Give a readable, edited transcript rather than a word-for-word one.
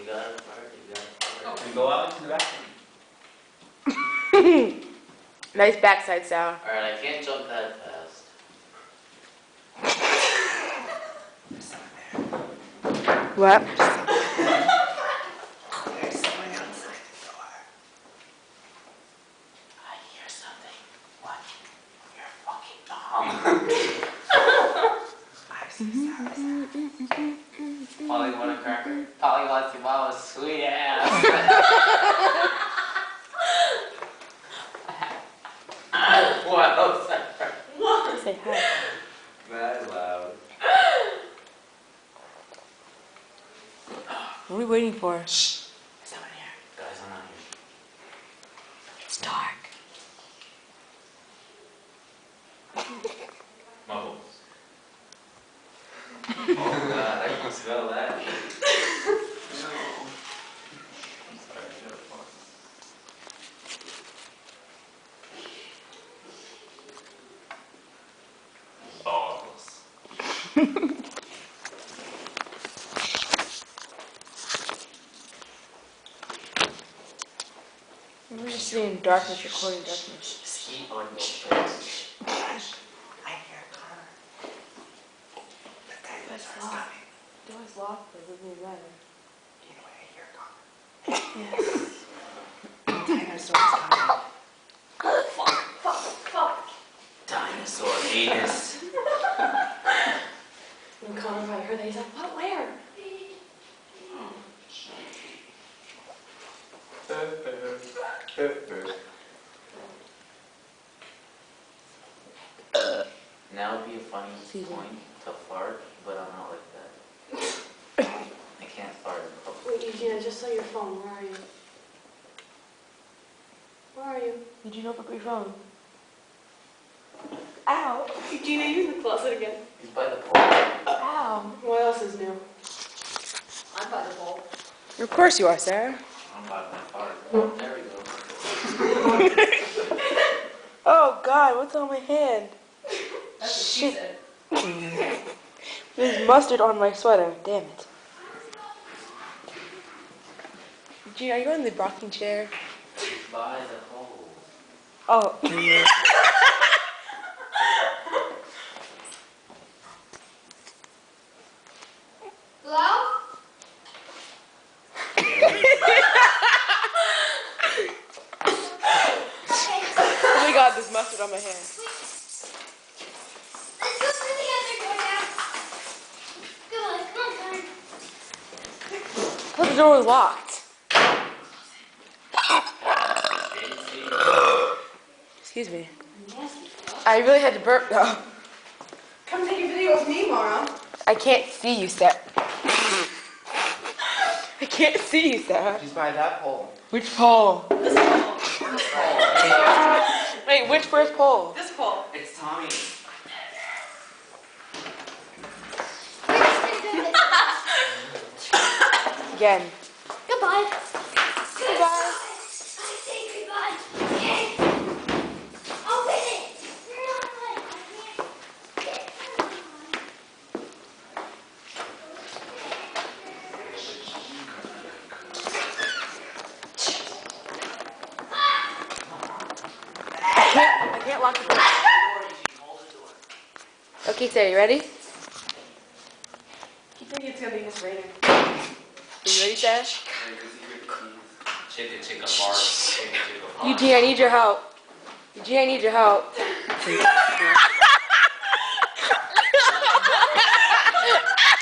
You got it, Mark. You got it. Oh, we go out to the bathroom. Nice backside sound. Alright, I can't jump that fast. There's someone there. What? There's someone outside the door. I hear something. What? You're a fucking dog. I'm so sorry. Polly want a cracker? Polly wants your mama's sweet ass. Wow, sorry. Say hi. That loud. What are we waiting for? Shh. There's someone here. Guys, I'm not here. It's dark. Mumbles. Oh god, I can smell that. Balls. We're just sitting in darkness, recording darkness. Just keep on your face. I hear a car. The dinosaur's coming. Door's locked, but it doesn't matter. Either way, I hear a car. Yes. The dinosaur's coming. Dinosaur anus. When Connor probably heard that, he's like, what, where? Now would be a funny Excuse me. point to fart, but I'm not like that. I can't fart in public. Wait, Eugene, I just saw your phone. Where are you? Where are you? Did you know about your phone? Ow! Eugene, are you in the closet again? He's by the pool. Ow! What else is new? I'm by the bowl. Of course you are, Sarah. I'm by my fart. There we go. Oh God, what's on my hand? That's what she Shit. said. There's mustard on my sweater. Damn it. Gene, are you in the rocking chair? He's by the hole. Oh. Hello? Oh my God, there's mustard on my hand. Let's go to the other door now. Come on, Connor. I thought the door was locked. Excuse me. I really had to burp though. Come take a video of me, Mara. I can't see you, Sarah. I can't see you, Sarah. She's by that pole. Which pole? This pole. Wait, which first pole? This pole. It's Tommy. Again. Goodbye. Goodbye. I say goodbye. Okay. Open it. I can't lock the door. Okay, Sarah, you ready? Keep thinking it's gonna be Miss Rainer. Are you ready, Sarah? Chicka chicka fart. Chicka chicka fart. Eugene, I need your help. Eugene, I need your help.